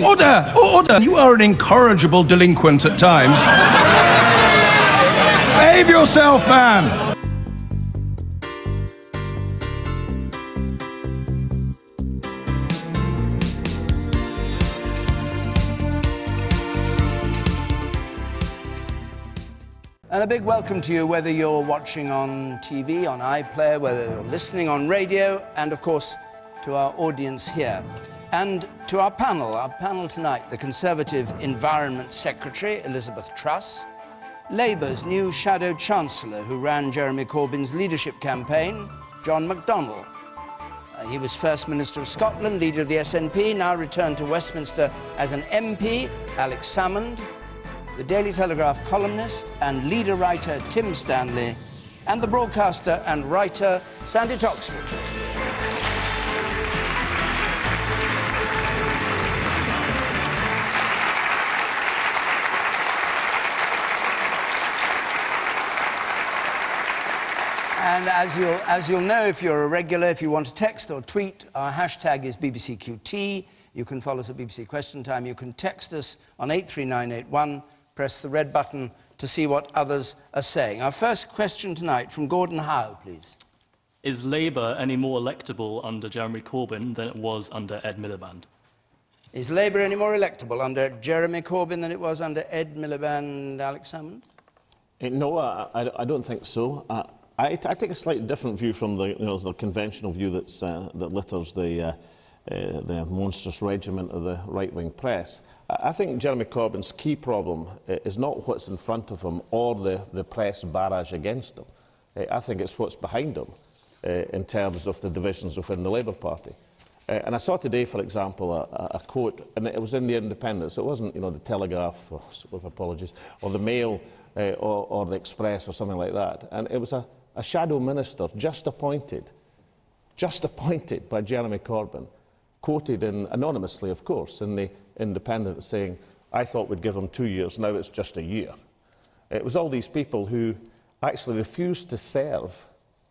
Order! Order! You are an incorrigible delinquent at times. Behave yourself, man! And a big welcome to you, whether you're watching on TV, on iPlayer, whether you're listening on radio, and of course, to our audience here. And to our panel tonight, the Conservative Environment Secretary, Elizabeth Truss, Labour's new shadow chancellor who ran Jeremy Corbyn's leadership campaign, John McDonnell. He was First Minister of Scotland, leader of the SNP, now returned to Westminster as an MP, Alex Salmond, the Daily Telegraph columnist and leader writer Tim Stanley, and the broadcaster and writer Sandy Toxford. And as you'll know, if you're a regular, if you want to text or tweet, our hashtag is BBCQT. You can follow us at BBC Question Time. You can text us on 83981. Press the red button to see what others are saying. Our first question tonight from Gordon Howe, please. Is Labour any more electable under Jeremy Corbyn than it was under Ed Miliband? Is Labour any more electable under Jeremy Corbyn than it was under Ed Miliband, Alex Salmond? No, I don't think so. I take a slightly different view from the conventional view that litters the monstrous regiment of the right-wing press. I think Jeremy Corbyn's key problem is not what's in front of him or the press barrage against him. I think it's what's behind him in terms of the divisions within the Labour Party. And I saw today, for example, a quote, and it was in the Independent. It wasn't, the Telegraph, with apologies, or the Mail, or the Express, or something like that. And it was a shadow minister just appointed by Jeremy Corbyn, quoted anonymously, of course, in the Independent, saying, I thought we'd give him 2 years, now it's just a year. It was all these people who actually refused to serve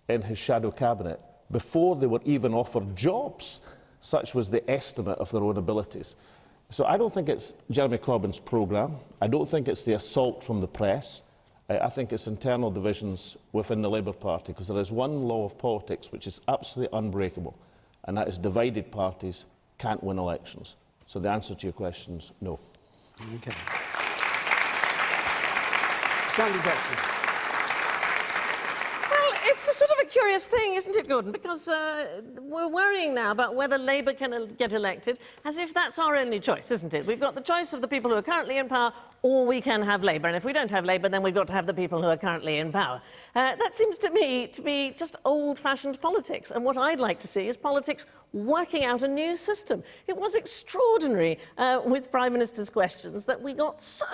in his shadow cabinet before they were even offered jobs. Such was the estimate of their own abilities. So I don't think it's Jeremy Corbyn's programme. I don't think it's the assault from the press. I think it's internal divisions within the Labour Party, because there is one law of politics which is absolutely unbreakable, and that is divided parties can't win elections. So the answer to your question is no. Okay. Sandy Toxford. Well, it's a sort of a curious thing, isn't it, Gordon? Because we're worrying now about whether Labour can get elected, as if that's our only choice, isn't it? We've got the choice of the people who are currently in power, or we can have Labour. And if we don't have Labour, then we've got to have the people who are currently in power. That seems to me to be just old-fashioned politics. And what I'd like to see is politics working out a new system. It was extraordinary with Prime Minister's questions that we got so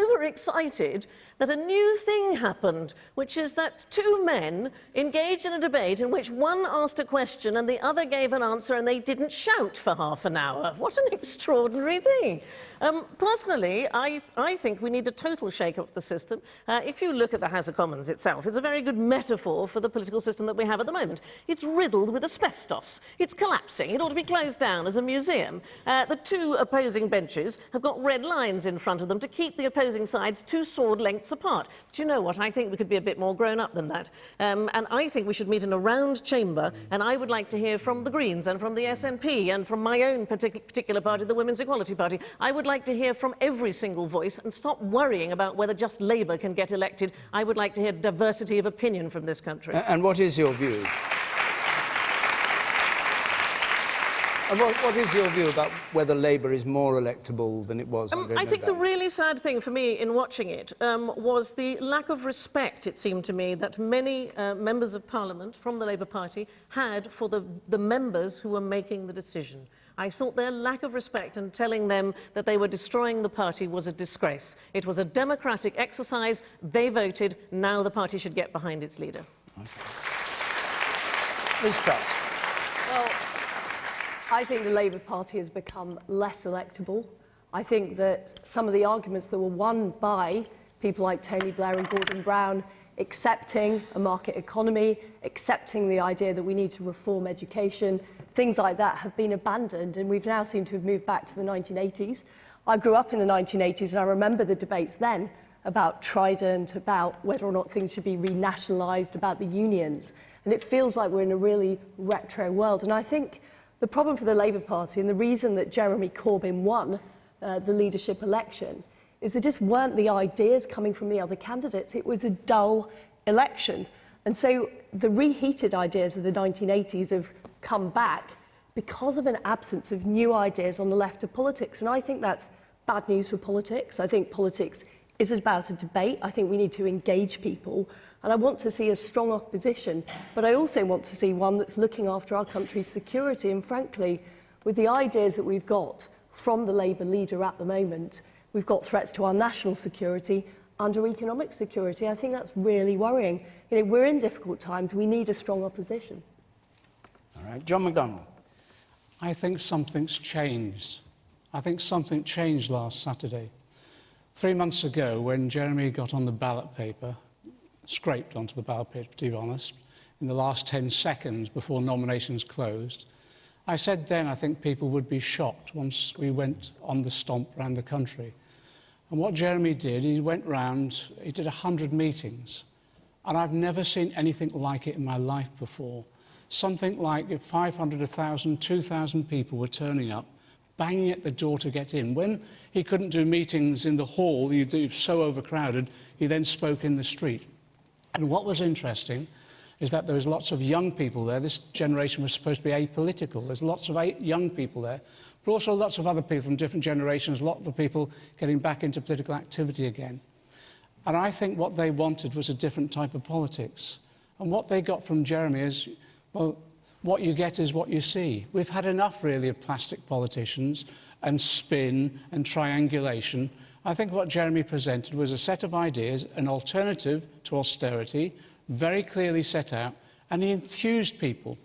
overexcited that a new thing happened, which is that two men engaged in a debate in which one asked a question and the other gave an answer, and they didn't shout for half an hour. What an extraordinary thing. Personally, I think we need a total shake-up of the system. If you look at the House of Commons itself, it's a very good metaphor for the political system that we have at the moment. It's riddled with asbestos. It's collapsing. It ought to be closed down as a museum. The two opposing benches have got red lines in front of them to keep the opposing sides 2 sword lengths apart. But you know what? I think we could be a bit more grown up than that. And I think we should meet in a round chamber, and I would like to hear from the Greens and from the SNP and from my own particular party, the Women's Equality Party. I would like to hear from every single voice and stop worrying about whether just Labour can get elected. I would like to hear diversity of opinion from this country. And what is your view? And what is your view about whether Labour is more electable than it was under I think the really sad thing for me in watching it was the lack of respect, it seemed to me, that many members of Parliament from the Labour Party had for the members who were making the decision. I thought their lack of respect and telling them that they were destroying the party was a disgrace. It was a democratic exercise. They voted. Now the party should get behind its leader. Okay. Liz Truss. Well, I think the Labour Party has become less electable. I think that some of the arguments that were won by people like Tony Blair and Gordon Brown, accepting a market economy, accepting the idea that we need to reform education, things like that have been abandoned, and we've now seemed to have moved back to the 1980s. I grew up in the 1980s, and I remember the debates then about Trident, about whether or not things should be renationalised, about the unions. And it feels like we're in a really retro world. And I think the problem for the Labour Party, and the reason that Jeremy Corbyn won the leadership election, is there just weren't the ideas coming from the other candidates. It was a dull election. And so the reheated ideas of the 1980s have come back because of an absence of new ideas on the left of politics. And I think that's bad news for politics. I think politics is about a debate. I think we need to engage people. And I want to see a strong opposition, but I also want to see one that's looking after our country's security. And frankly, with the ideas that we've got from the Labour leader at the moment, we've got threats to our national security and our economic security. I think that's really worrying. You know, we're in difficult times. We need a strong opposition. All right, John McDonnell. I think something's changed. I think something changed last Saturday. 3 months ago, when Jeremy got on the ballot paper, scraped onto the ballot paper, to be honest, in the last 10 seconds before nominations closed, I said then I think people would be shocked once we went on the stomp around the country. And what Jeremy did, he went round, he did 100 meetings. And I've never seen anything like it in my life before. Something like 500, 1,000, 2,000 people were turning up, banging at the door to get in. When he couldn't do meetings in the hall, he was so overcrowded, he then spoke in the street. And what was interesting is that there was lots of young people there. This generation was supposed to be apolitical. There's lots of young people there, but also lots of other people from different generations, lots of people getting back into political activity again. And I think what they wanted was a different type of politics. And what they got from Jeremy is, well, what you get is what you see. We've had enough, really, of plastic politicians and spin and triangulation. I think what Jeremy presented was a set of ideas, an alternative to austerity, very clearly set out, and he enthused people.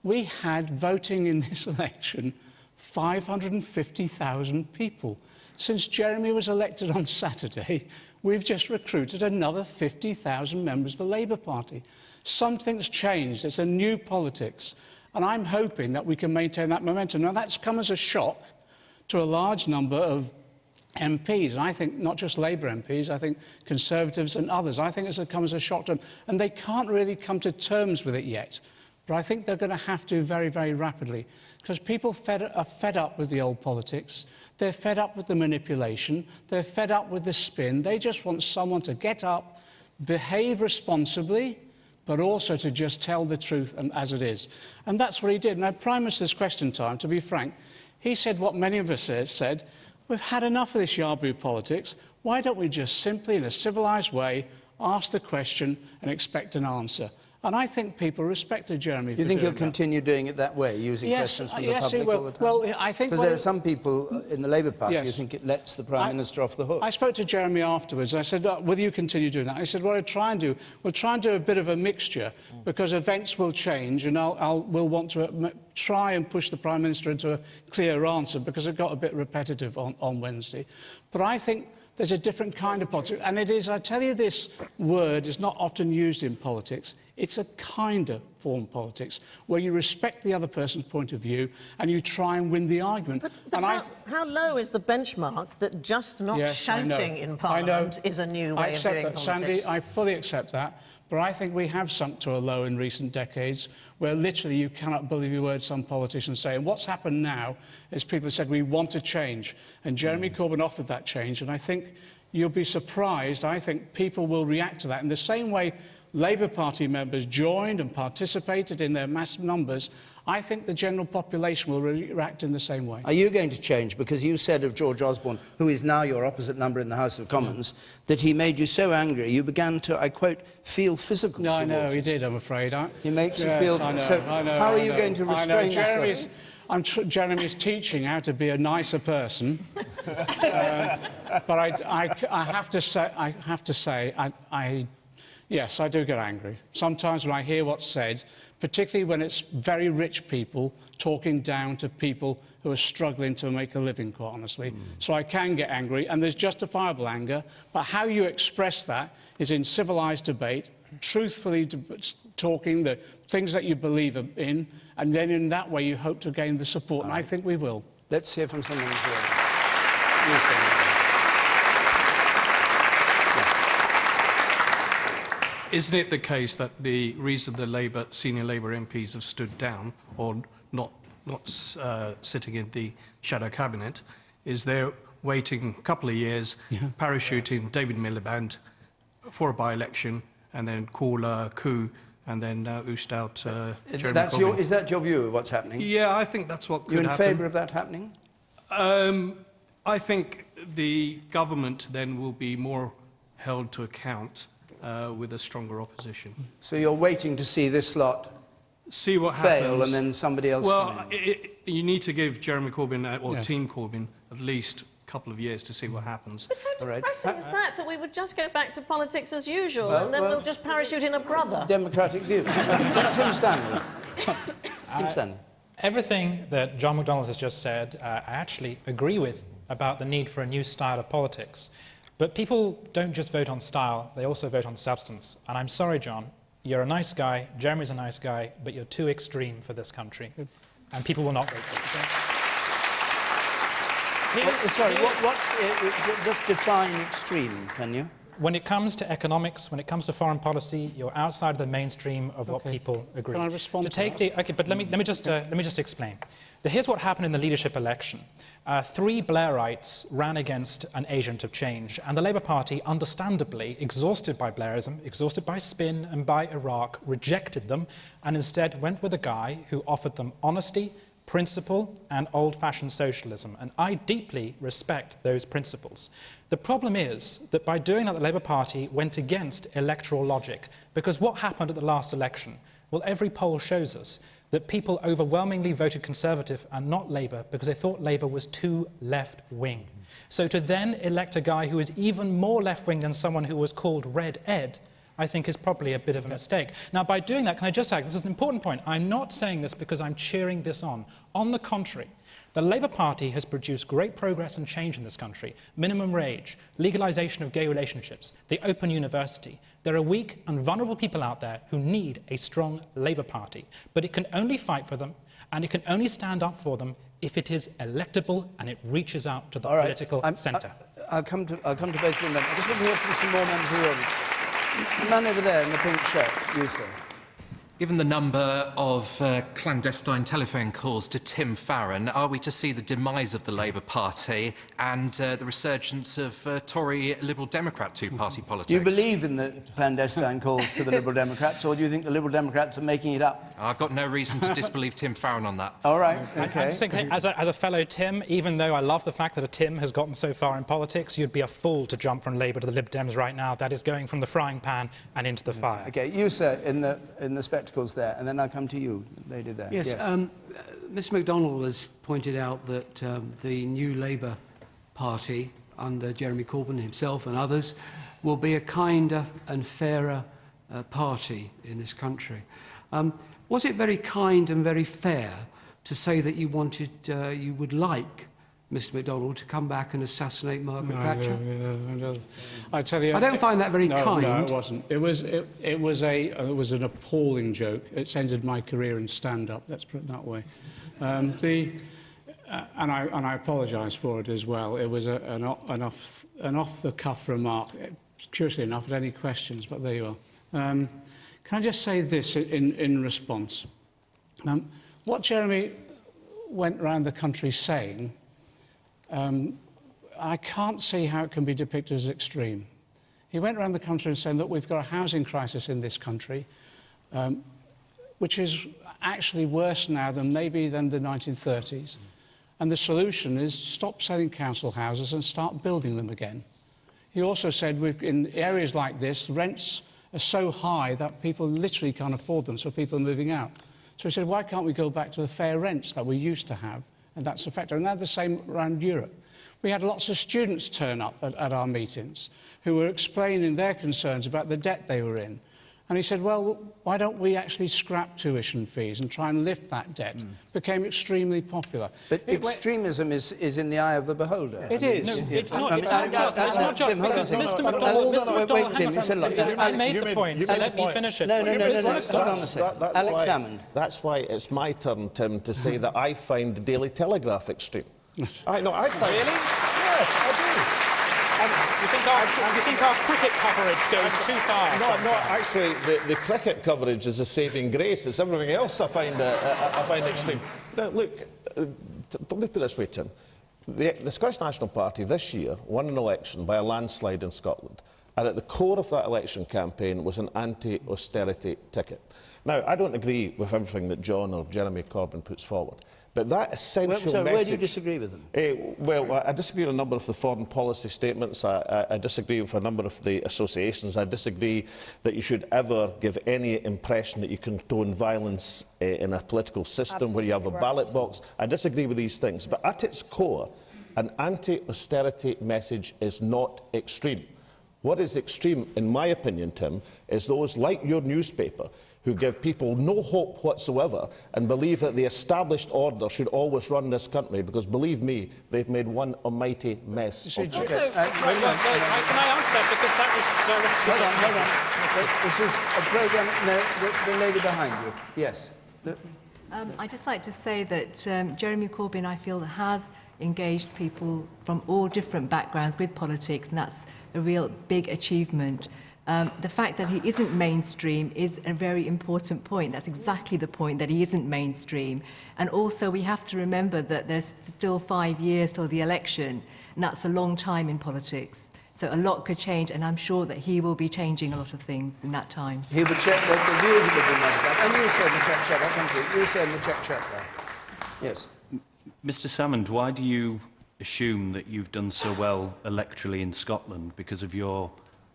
We had voting in this election 550,000 people. Since Jeremy was elected on Saturday, we've just recruited another 50,000 members of the Labour Party. Something's changed. It's a new politics. And I'm hoping that we can maintain that momentum. Now, that's come as a shock to a large number of MPs. And I think not just Labour MPs, I think Conservatives and others. I think it's come as a shock to them. And they can't really come to terms with it yet. But I think they're going to have to very, very rapidly. Because people are fed up with the old politics. They're fed up with the manipulation. They're fed up with the spin. They just want someone to get up, behave responsibly, but also to just tell the truth and as it is. And that's what he did. Now, Prime Minister's Question Time, to be frank, he said what many of us said, we've had enough of this yardbird politics. Why don't we just simply, in a civilised way, ask the question and expect an answer? And I think people respected Jeremy. Do you think he'll continue doing it that way, using questions from the public all the time? Well, I think... Because there are some people in the Labour Party who Yes. think it lets the Prime Minister off the hook. I spoke to Jeremy afterwards. I said, will you continue doing that? I said, what I'll try and do, we'll try and do a bit of a mixture, because events will change, and we'll want to try and push the Prime Minister into a clear answer, because it got a bit repetitive on Wednesday. But I think there's a different kind of politics. And it is, I tell you, this word is not often used in politics. It's a kinder form of politics, where you respect the other person's point of view and you try and win the argument. But how low is the benchmark that just not shouting in Parliament is a new way of doing politics? Sandy, I fully accept that. But I think we have sunk to a low in recent decades, where literally you cannot believe a word some politicians say. And what's happened now is people have said, we want to change. And Jeremy Corbyn offered that change. And I think you'll be surprised. I think people will react to that in the same way Labour Party members joined and participated in their mass numbers. I think the general population will react in the same way. Are you going to change? Because you said of George Osborne, who is now your opposite number in the House of Commons, that he made you so angry you began to, I quote, feel physical towards him. No, he did, I'm afraid. He makes you feel... How are you going to restrain yourself? Jeremy's teaching how to be a nicer person. But I have to say, yes, I do get angry. Sometimes when I hear what's said, particularly when it's very rich people talking down to people who are struggling to make a living, quite honestly. So I can get angry, and there's justifiable anger, but how you express that is in civilised debate, truthfully talking the things that you believe in, and then in that way you hope to gain the support, and I think we will. Let's hear from someone here. Isn't it the case that the reason the senior Labour MPs have stood down, or not sitting in the shadow cabinet, is they're waiting a couple of years, parachuting David Miliband for a by-election, and then call a coup, and then oust out Jeremy Corbyn? Is that your view of what's happening? Yeah, I think that's what could happen. You in favour of that happening? I think the government then will be more held to account with a stronger opposition. So you're waiting to see this lot see what fail happens. and then somebody else Well, you need to give Jeremy Corbyn, or Team Corbyn, at least a couple of years to see what happens. But how depressing is that we would just go back to politics as usual, Well, and then we'll just parachute in a brother? Democratic view. Tim Stanley. Tim Stanley. Everything that John McDonnell has just said, I actually agree with about the need for a new style of politics. But people don't just vote on style, they also vote on substance. And I'm sorry, John, you're a nice guy, Jeremy's a nice guy, but you're too extreme for this country. And people will not vote for you. Just define extreme, can you? When it comes to economics, when it comes to foreign policy, you're outside the mainstream of what people agree. Can I respond to take that? Okay, but let me just explain. Here's what happened in the leadership election. 3 Blairites ran against an agent of change, and the Labour Party, understandably, exhausted by Blairism, exhausted by spin and by Iraq, rejected them, and instead went with a guy who offered them honesty, principle, and old-fashioned socialism. And I deeply respect those principles. The problem is that by doing that, the Labour Party went against electoral logic. Because what happened at the last election? Well, every poll shows us that people overwhelmingly voted Conservative and not Labour because they thought Labour was too left-wing. So to then elect a guy who is even more left-wing than someone who was called Red Ed, I think is probably a bit of a mistake. Now, by doing that, can I just say, this is an important point, I'm not saying this because I'm cheering this on. On the contrary, the Labour Party has produced great progress and change in this country. Minimum wage, legalisation of gay relationships, the Open University. There are weak and vulnerable people out there who need a strong Labour Party. But it can only fight for them, and it can only stand up for them if it is electable and it reaches out to the political centre. I'll come to both of them then. I just want to hear from some more members of the audience. The man over there in the pink shirt, you, sir. Given the number of clandestine telephone calls to Tim Farron, are we to see the demise of the Labour Party and the resurgence of Tory Liberal Democrat two-party politics? Do you believe in the clandestine calls to the Liberal Democrats, or do you think the Liberal Democrats are making it up? I've got no reason to disbelieve Tim Farron on that. All right, OK. I just think, as a fellow Tim, even though I love the fact that a Tim has gotten so far in politics, you'd be a fool to jump from Labour to the Lib Dems right now. That is going from the frying pan and into the fire. OK, you, sir, in the spectacles there, and then I'll come to you, lady there. Yes, Mr McDonnell has pointed out that the new Labour Party, under Jeremy Corbyn himself and others, will be a kinder and fairer party in this country. Was it very kind and very fair to say that you wanted, you would like Mr McDonnell to come back and assassinate Margaret Thatcher? I tell you, I don't find that very kind. No, it wasn't. It was an appalling joke. It's ended my career in stand-up. Let's put it that way. And I apologise for it as well. It was an off-the-cuff remark. Curiously enough, at any questions, but there you are. Can I just say this in response? What Jeremy went around the country saying, I can't see how it can be depicted as extreme. He went around the country and said that we've got a housing crisis in this country, which is actually worse now than maybe than the 1930s. And the solution is stop selling council houses and start building them again. He also said in areas like this, rents are so high that people literally can't afford them, so people are moving out. So he said, why can't we go back to the fair rents that we used to have? And that's effective. And that's the same around Europe. We had lots of students turn up at our meetings who were explaining their concerns about the debt they were in. And he said, well, why don't we actually scrap tuition fees and try and lift that debt? Became extremely popular. But extremism is in the eye of the beholder. It is. No, it's not just because Mr. McDonnell, I made the point, so let me finish it. No, hold on a second. Alex Salmond. That's why it's my turn, Tim, to say that I find the Daily Telegraph extreme. I find... Really? Yes, I do. You think our cricket coverage goes too far? No, actually, the cricket coverage is a saving grace. It's everything else I find extreme. Now, look, let me put it this way, Tim. The Scottish National Party this year won an election by a landslide in Scotland, and at the core of that election campaign was an anti-austerity ticket. Now, I don't agree with everything that John or Jeremy Corbyn puts forward, but that essential message... Where do you disagree with them? Well, I disagree with a number of the foreign policy statements. I disagree with a number of the associations. I disagree that you should ever give any impression that you condone violence in a political system where you have a ballot box. I disagree with these things. But at its core, an anti-austerity message is not extreme. What is extreme, in my opinion, Tim, is those like your newspaper who give people no hope whatsoever and believe that the established order should always run this country, because, believe me, they've made one almighty mess of it. Can I answer that? Because that was directed... Hold on. This is a programme... No, the lady behind you. Yes. I'd just like to say that Jeremy Corbyn, I feel, has engaged people from all different backgrounds with politics, and that's a real big achievement. The fact that he isn't mainstream is a very important point. That's exactly the point, that he isn't mainstream. And also we have to remember that there's still 5 years till the election, and that's a long time in politics. So a lot could change, and I'm sure that he will be changing a lot of things in that time. He would check the views of the Democrats. And you said in the check check, thank you. You said in the check check there. Yes. Mr. Salmond, why do you assume that you've done so well electorally in Scotland because of your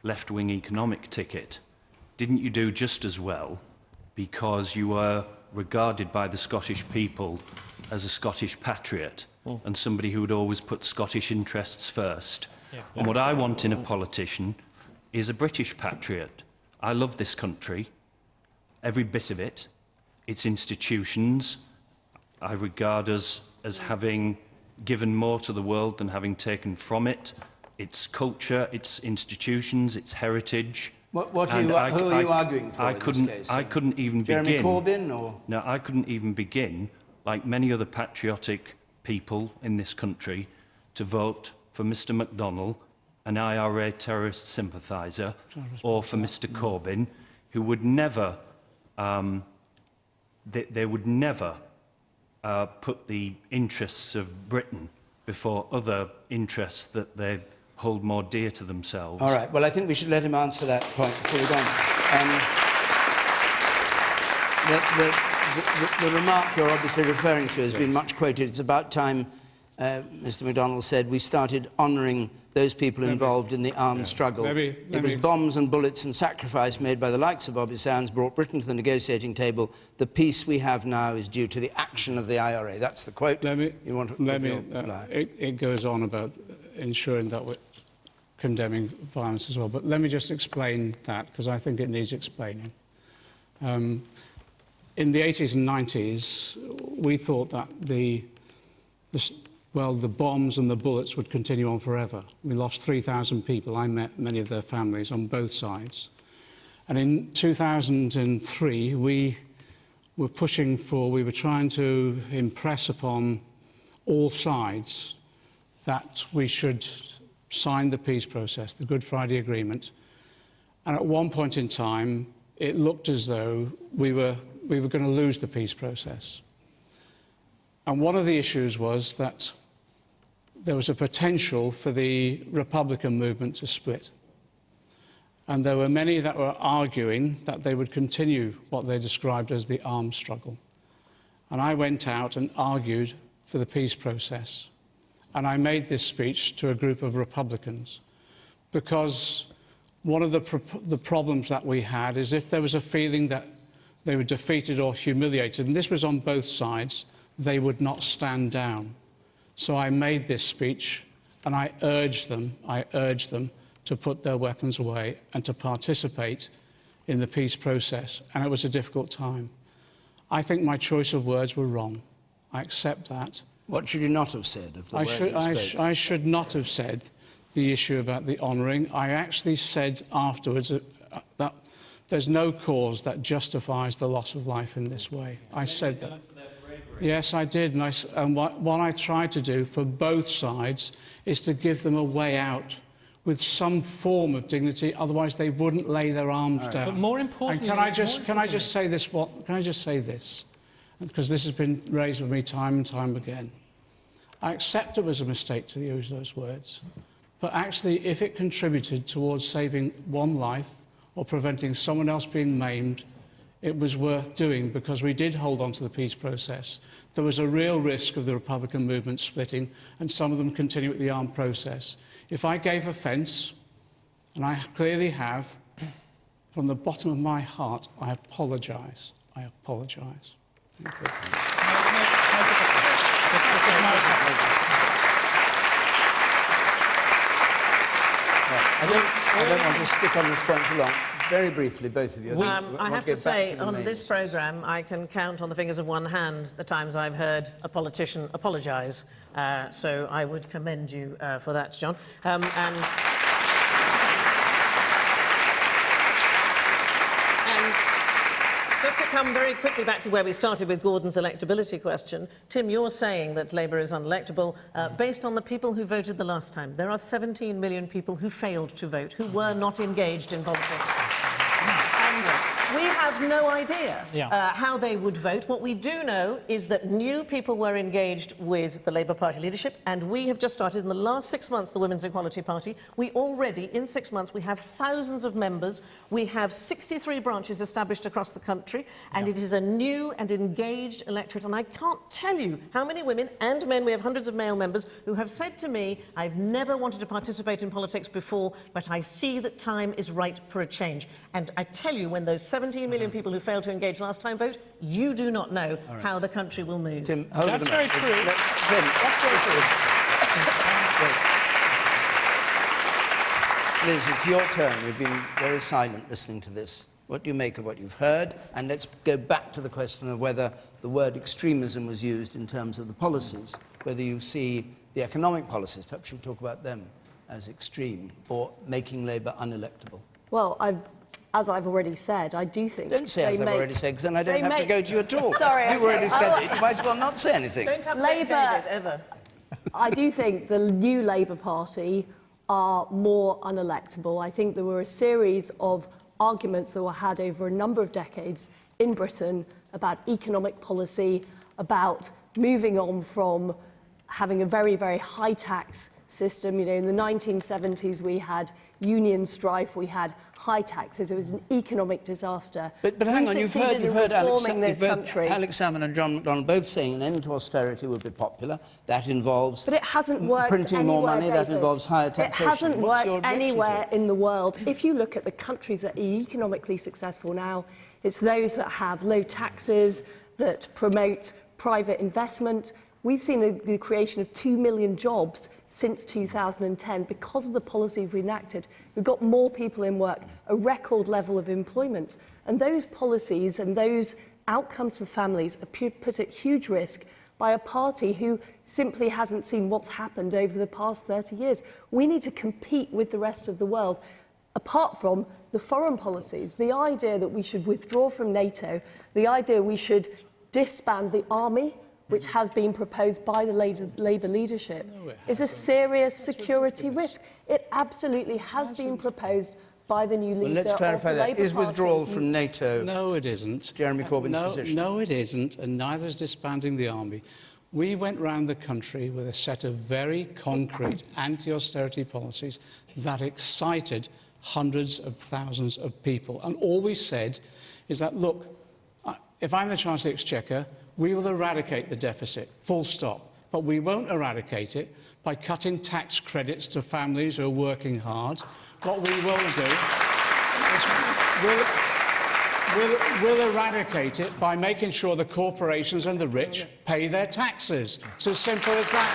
left-wing economic ticket? Didn't you do just as well because you were regarded by the Scottish people as a Scottish patriot and somebody who would always put Scottish interests first? Yeah. And what I want in a politician is a British patriot. I love this country, every bit of it, its institutions. I regard us as having given more to the world than having taken from it. Its culture, its institutions, its heritage. Who are you arguing for in this case? I couldn't even begin... Jeremy Corbyn, or...? No, I couldn't even begin, like many other patriotic people in this country, to vote for Mr McDonnell, an IRA terrorist sympathiser, or for Mr Corbyn, who would never... they would never put the interests of Britain before other interests that they hold more dear to themselves. All right. Well, I think we should let him answer that point before we go on. The remark you're obviously referring to has been much quoted. It's about time, Mr McDonnell said, we started honouring those people involved in the armed struggle. It was bombs and bullets and sacrifice made by the likes of Bobby Sands brought Britain to the negotiating table. The peace we have now is due to the action of the IRA. That's the quote. It goes on about ensuring that we're condemning violence as well. But let me just explain that, because I think it needs explaining. In the 80s and 90s, we thought that the bombs and the bullets would continue on forever. We lost 3,000 people. I met many of their families on both sides. And in 2003, we were trying to impress upon all sides that we should sign the peace process, the Good Friday Agreement. And at one point in time, it looked as though we were going to lose the peace process. And one of the issues was that there was a potential for the Republican movement to split. And there were many that were arguing that they would continue what they described as the armed struggle. And I went out and argued for the peace process. And I made this speech to a group of Republicans because one of the problems that we had is if there was a feeling that they were defeated or humiliated, and this was on both sides, they would not stand down. So I made this speech and I urged them to put their weapons away and to participate in the peace process, and it was a difficult time. I think my choice of words were wrong. I accept that. What should you not have said of the words you spoke? I should not have said the issue about the honouring. I actually said afterwards that there's no cause that justifies the loss of life in this way. I said that. Yes, I did. And what I tried to do for both sides is to give them a way out with some form of dignity, otherwise they wouldn't lay their arms down. But more importantly... And can I just say this? Can I just say this? Because this has been raised with me time and time again. I accept it was a mistake to use those words, but actually, if it contributed towards saving one life or preventing someone else being maimed, it was worth doing, because we did hold on to the peace process. There was a real risk of the Republican movement splitting and some of them continue with the armed process. If I gave offence, and I clearly have, from the bottom of my heart, I apologise. I apologise. Thank you. I don't want to stick on this point too long. Very briefly, both of you. I have to say, on this programme, I can count on the fingers of one hand the times I've heard a politician apologise. So I would commend you for that, John. And just to come very quickly back to where we started with Gordon's electability question, Tim, you're saying that Labour is unelectable based on the people who voted the last time. There are 17 million people who failed to vote, who were not engaged in politics. We have no idea how they would vote. What we do know is that new people were engaged with the Labour Party leadership, and we have just started in the last 6 months, the Women's Equality Party. We already, in 6 months, we have thousands of members. We have 63 branches established across the country, and it is a new and engaged electorate. And I can't tell you how many women and men, we have hundreds of male members, who have said to me, I've never wanted to participate in politics before, but I see that time is right for a change. And I tell you, when those 17 million people who failed to engage last time vote, you do not know how the country will move. Tim, That's very true. Tim, that's very true. Liz, it's your turn. You've been very silent listening to this. What do you make of what you've heard? And let's go back to the question of whether the word extremism was used in terms of the policies, whether you see the economic policies, perhaps you'll talk about them, as extreme, or making Labour unelectable. Well, as I've already said, I do think... Don't say as I've already said, because then I don't have to go to your talk. Sorry. You've already said it. You might as well not say anything. Don't upset David, ever. I do think the new Labour Party are more unelectable. I think there were a series of arguments that were had over a number of decades in Britain about economic policy, about moving on from having a very, very high tax system. You know, in the 1970s, we had union strife, we had high taxes. It was an economic disaster. But hang on, you've heard Alex Salmond and John McDonnell both saying an end to austerity would be popular. That involves but it hasn't worked printing more money. David. That involves higher taxation. It hasn't worked anywhere in the world. If you look at the countries that are economically successful now, it's those that have low taxes, that promote private investment. We've seen the creation of 2 million jobs since 2010 because of the policies we enacted. We've got more people in work, a record level of employment. And those policies and those outcomes for families are put at huge risk by a party who simply hasn't seen what's happened over the past 30 years. We need to compete with the rest of the world, apart from the foreign policies. The idea that we should withdraw from NATO, the idea we should disband the army, which has been proposed by the Labour leadership, is a serious security risk. It absolutely has been proposed by the new leader let's clarify of the that. Labour Is Party. withdrawal from NATO... No, it isn't. Jeremy Corbyn's position? No, it isn't, and neither is disbanding the army. We went round the country with a set of very concrete anti-austerity policies that excited hundreds of thousands of people. And all we said is that, look, if I'm the Chancellor of the Exchequer, we will eradicate the deficit, full stop. But we won't eradicate it by cutting tax credits to families who are working hard. What we will do is we'll eradicate it by making sure the corporations and the rich pay their taxes. It's as simple as that.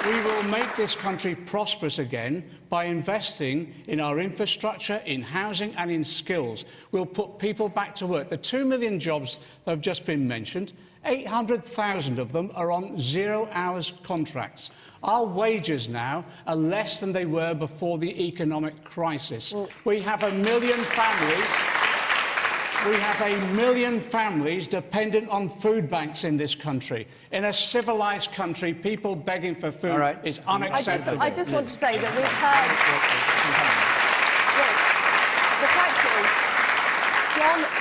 We will make this country prosperous again by investing in our infrastructure, in housing and in skills. We'll put people back to work. The 2 million jobs that have just been mentioned, 800,000 of them are on 0-hours contracts. Our wages now are less than they were before the economic crisis. We have 1 million families. We have 1 million families dependent on food banks in this country. In a civilised country, people begging for food is unacceptable. I just want to say that we've heard... the fact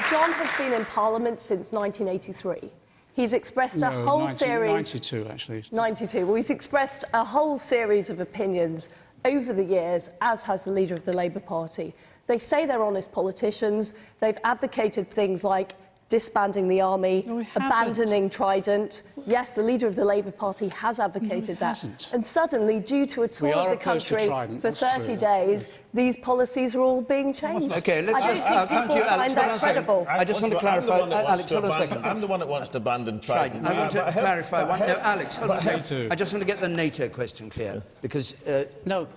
is, John has been in Parliament since 1983. He's expressed a whole series... 92, actually. 92. Well, he's expressed a whole series of opinions over the years, as has the leader of the Labour Party. They say they're honest politicians. They've advocated things like disbanding the army, abandoning Trident. Yes, the leader of the Labour Party has advocated that. And suddenly, due to a tour of the country for 30 days, these policies are all being changed. OK, let's just... I'll come to you, Alex. Hold on a second. I just want to clarify... Alex, hold on a second. I'm the one that wants to abandon Trident. I want to clarify one... No, Alex, hold on a second. I just want to get the NATO question clear, because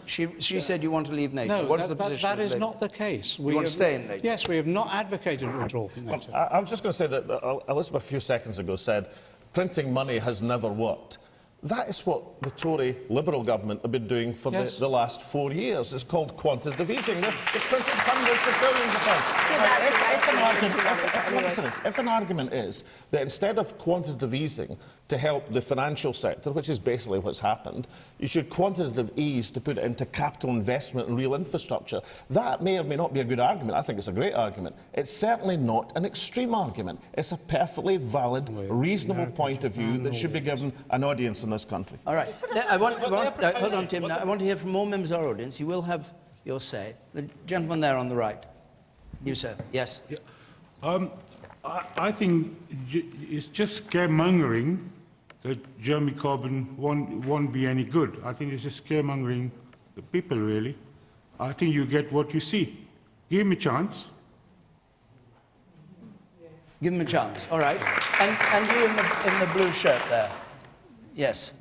she said you want to leave NATO. No, what is the position that is not the case. You want to stay in NATO? Yes, we have not advocated withdrawal from NATO. I was just going to say that Elizabeth a few seconds ago said printing money has never worked. That is what the Tory Liberal government have been doing for the last 4 years. It's called quantitative easing. They've printed hundreds of billions of pounds. If an argument is that instead of quantitative easing to help the financial sector, which is basically what's happened, you should quantitative ease to put it into capital investment and real infrastructure. That may or may not be a good argument. I think it's a great argument. It's certainly not an extreme argument. It's a perfectly valid, reasonable point of view that should be given an audience in this country. All right. Hold on, Tim. Now, I want to hear from more members of our audience. You will have your say. The gentleman there on the right. You, sir. Yes. Yeah. I think it's just scaremongering that Jeremy Corbyn won't be any good. I think it's just scaremongering the people, really. I think you get what you see. Give him a chance. Give him a chance. All right. And you in the blue shirt there. Yes.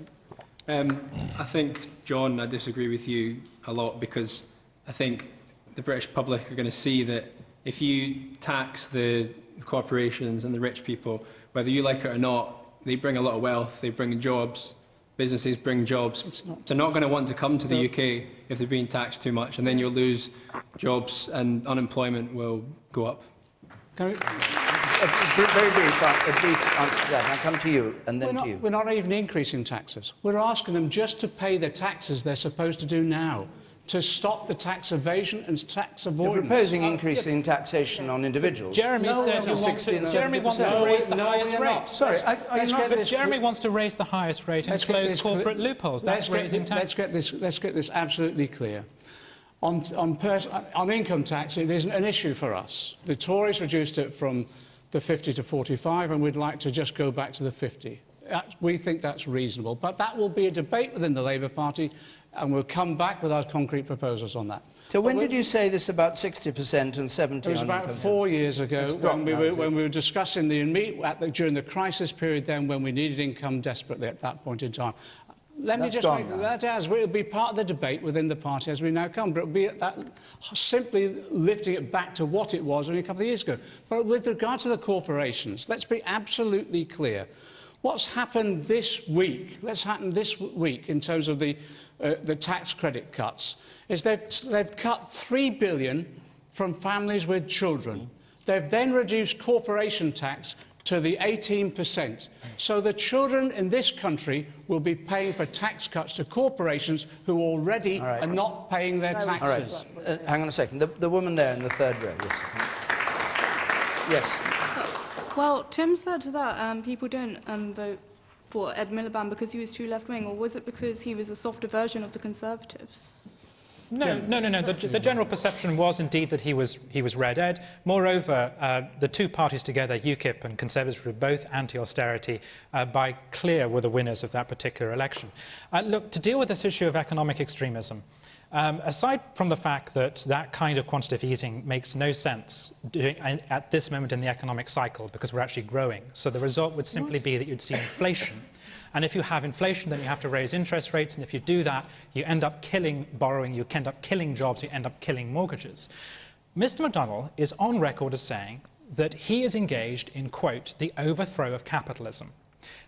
I think, John, I disagree with you a lot, because I think the British public are going to see that if you tax the corporations and the rich people, whether you like it or not, they bring a lot of wealth, they bring jobs, businesses bring jobs. They're not going to want to come to the UK if they're being taxed too much, and then you'll lose jobs and unemployment will go up. Very brief answer to that. I'll come to you and then to you. We're not even increasing taxes. We're asking them just to pay the taxes they're supposed to do now, to stop the tax evasion and tax avoidance. You're proposing increasing taxation on individuals. Jeremy said Jeremy wants to raise the highest rate. Sorry, Jeremy wants to raise the highest rate and close corporate loopholes. That's raising taxes. Let's get this absolutely clear. On income tax, it isn't an issue for us. The Tories reduced it from the 50 to 45, and we'd like to just go back to the 50. We think that's reasonable, but that will be a debate within the Labour Party, and we'll come back with our concrete proposals on that. So when did you say this about 60% and 70%? It was about 4 years ago when we were discussing during the crisis period then, when we needed income desperately at that point in time. Let me just make that as it will be part of the debate within the party as we now come, but it will be that simply lifting it back to what it was only a couple of years ago. But with regard to the corporations, let's be absolutely clear. What's happened this week? In terms of the tax credit cuts, is they've cut $3 billion from families with children. They've then reduced corporation tax to the 18%. So the children in this country will be paying for tax cuts to corporations who already are not paying their taxes. All right. Hang on a second. The woman there in the third row. Yes. Well, Tim said that people don't vote for Ed Miliband because he was too left-wing, or was it because he was a softer version of the Conservatives? No. The general perception was indeed that he was red Ed. Moreover, the two parties together, UKIP and Conservatives, were both anti-austerity, by clear were the winners of that particular election. Look, to deal with this issue of economic extremism, Aside from the fact that that kind of quantitative easing makes no sense at this moment in the economic cycle because we're actually growing, so the result would simply be that you'd see inflation. And if you have inflation, then you have to raise interest rates, and if you do that, you end up killing borrowing, you end up killing jobs, you end up killing mortgages. Mr. McDonnell is on record as saying that he is engaged in, quote, the overthrow of capitalism.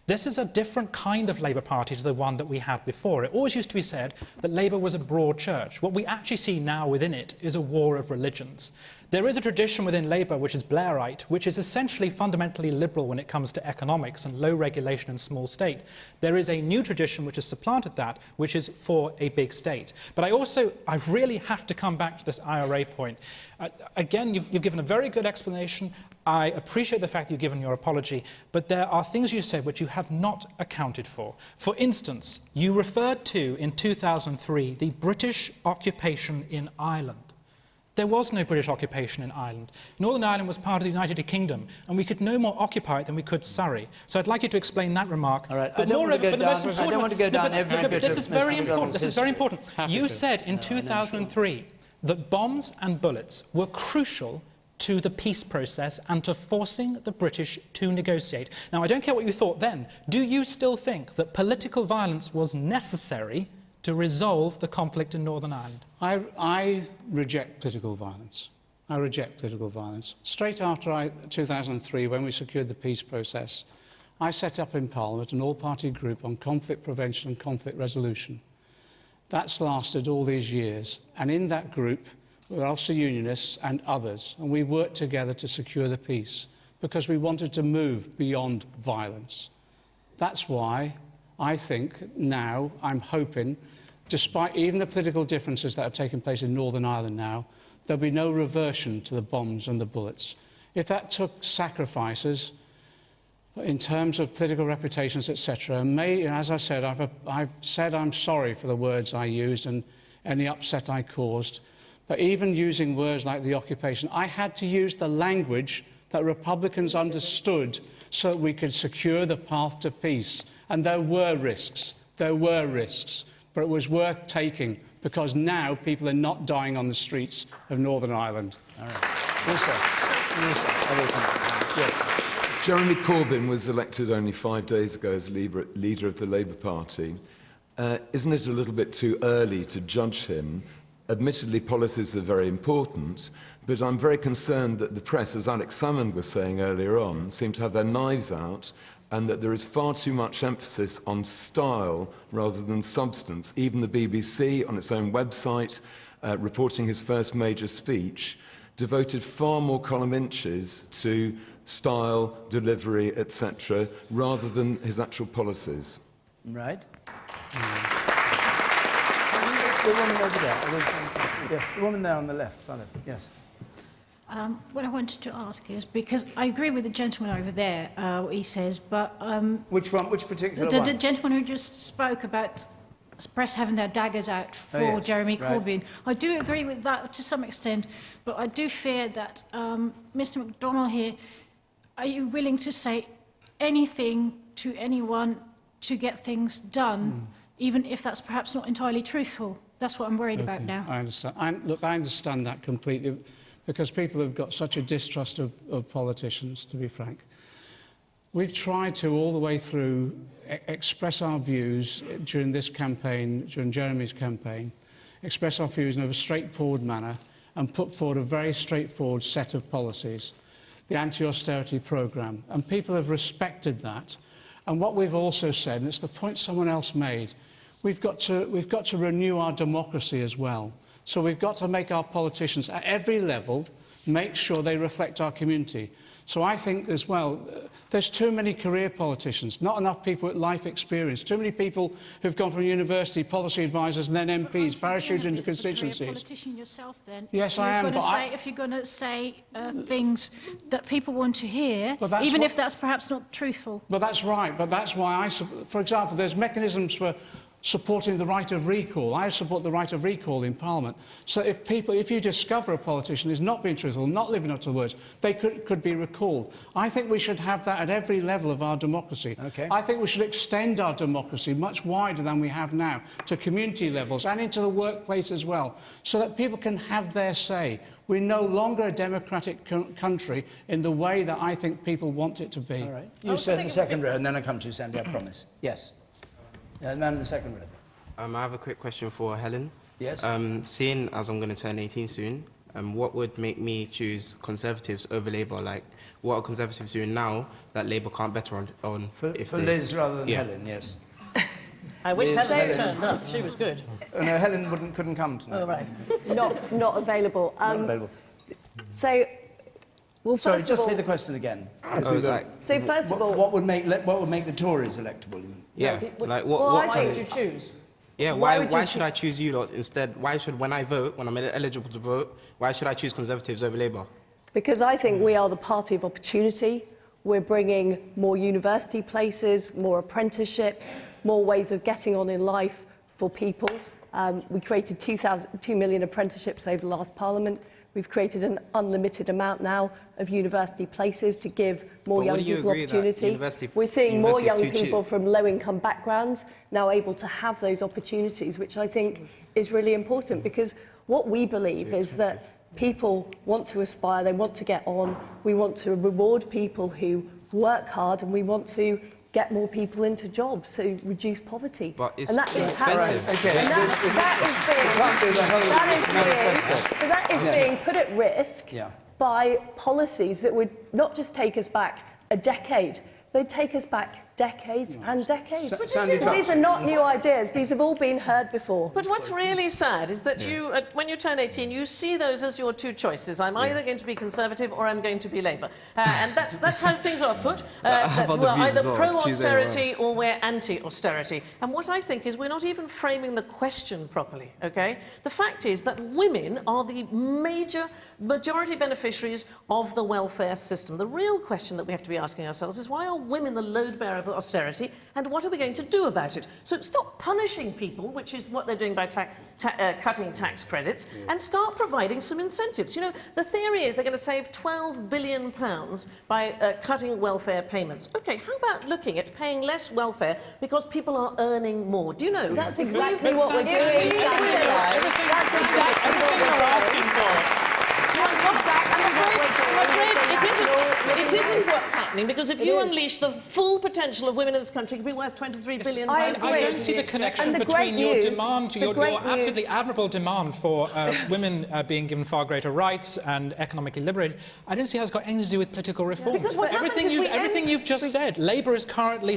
This is a different kind of Labour Party to the one that we had before. It always used to be said that Labour was a broad church. What we actually see now within it is a war of religions. There is a tradition within Labour which is Blairite, which is essentially fundamentally liberal when it comes to economics and low regulation and small state. There is a new tradition which has supplanted that, which is for a big state. But I really have to come back to this IRA point. Again, you've given a very good explanation. I appreciate the fact that you've given your apology, but there are things you said which you have not accounted for. For instance, you referred to, in 2003, the British occupation in Ireland. There was no British occupation in Ireland. Northern Ireland was part of the United Kingdom, and we could no more occupy it than we could Surrey. So I'd like you to explain that remark. All right, I don't want to go down every bit of this is very important. This is very important. You said in 2003 that bombs and bullets were crucial to the peace process and to forcing the British to negotiate. Now, I don't care what you thought then. Do you still think that political violence was necessary to resolve the conflict in Northern Ireland? I reject political violence. I reject political violence. Straight after 2003, when we secured the peace process, I set up in Parliament an all-party group on conflict prevention and conflict resolution. That's lasted all these years, and in that group were also unionists and others, and we worked together to secure the peace because we wanted to move beyond violence. That's why I think now, I'm hoping, despite even the political differences that have taken place in Northern Ireland now, there'll be no reversion to the bombs and the bullets. If that took sacrifices in terms of political reputations, etc., as I said, I've said I'm sorry for the words I used and any upset I caused, but even using words like the occupation, I had to use the language that Republicans understood so that we could secure the path to peace. And there were risks, but it was worth taking because now people are not dying on the streets of Northern Ireland. All right. Yes. Jeremy Corbyn was elected only 5 days ago as leader of the Labour Party. Isn't it a little bit too early to judge him? Admittedly, policies are very important, but I'm very concerned that the press, as Alex Salmond was saying earlier on, seem to have their knives out, and that there is far too much emphasis on style rather than substance. Even the BBC, on its own website, reporting his first major speech, devoted far more column inches to style, delivery, etc., rather than his actual policies. Right. The woman over there. Yes, the woman there on the left. Yes. What I wanted to ask is, because I agree with the gentleman over there, what he says, but... which one? Which particular one? The gentleman who just spoke about press having their daggers out for Jeremy Corbyn. Right. I do agree with that to some extent, but I do fear that Mr McDonnell here, are you willing to say anything to anyone to get things done, even if that's perhaps not entirely truthful? That's what I'm worried about now. I understand. Look, I understand that completely, because people have got such a distrust of politicians, to be frank. We've tried to, all the way through, express our views during this campaign, during Jeremy's campaign, express our views in a straightforward manner and put forward a very straightforward set of policies, the anti-austerity programme. And people have respected that. And what we've also said, and it's the point someone else made, we've got to renew our democracy as well. So we've got to make our politicians at every level make sure they reflect our community. So I think as well, there's too many career politicians, not enough people with life experience, too many people who've gone from university, policy advisors and then MPs, parachuted into constituencies. You're a politician yourself then. Yes, I am. If you're going to say things that people want to hear, even if that's perhaps not truthful. But that's right. But that's why for example, there's mechanisms for supporting the right of recall. I support the right of recall in Parliament. So if you discover a politician is not being truthful, not living up to the words, they could be recalled. I think we should have that at every level of our democracy. Okay. I think we should extend our democracy much wider than we have now to community levels and into the workplace as well, so that people can have their say. We're no longer a democratic country in the way that I think people want it to be. All right. You said in the second row, and then I come to you, Sandy, I promise. Yes. The man in the second row. I have a quick question for Helen. Yes. Seeing as I'm going to turn 18 soon, what would make me choose Conservatives over Labour? Like, what are Conservatives doing now that Labour can't better on? For Liz rather than Helen, yes. I wish Liz, Helen turned up. She was good. Oh, no, Helen couldn't come tonight. Oh, right. Not available. Not available. So, well, Sorry, first just of all, say the question again. So first of all, what would make the Tories electable? You mean? Yeah, like Why would you choose? Yeah, Why why, would you should I choose you lot instead? Why should, when I vote, when I'm eligible to vote, why should I choose Conservatives over Labour? Because I think we are the party of opportunity. We're bringing more university places, more apprenticeships, more ways of getting on in life for people. We created 2 million apprenticeships over the last Parliament. We've created an unlimited amount now of university places to give more young people opportunity. We're seeing more young people from low-income backgrounds now able to have those opportunities, which I think is really important, because what we believe is that people want to aspire, they want to get on, we want to reward people who work hard, and we want to get more people into jobs, so reduce poverty. But it's and that too is expensive. happening. And that is being put at risk by policies that would not just take us back a decade, they'd take us back decades and decades. These are not new ideas. These have all been heard before. But what's really sad is that you, when you turn 18, you see those as your two choices. I'm either going to be Conservative or I'm going to be Labour. And that's how things are put. That we're either pro-austerity or we're anti-austerity. And what I think is we're not even framing the question properly, OK? The fact is that women are the majority beneficiaries of the welfare system. The real question that we have to be asking ourselves is, why are women the load bearer of austerity, and what are we going to do about it? So stop punishing people, which is what they're doing by cutting tax credits, and start providing some incentives. You know, the theory is they're going to save £12 billion by cutting welfare payments. OK, how about looking at paying less welfare because people are earning more? Do you know? That's exactly what we're doing. That's exactly what we're asking for. It isn't what's happening, because if you unleash the full potential of women in this country, it could be worth £23 billion. I don't see the connection between your demand, your absolutely admirable demand for women being given far greater rights and economically liberated. I don't see how it's got anything to do with political reform. Because what everything you've just said, Labour is currently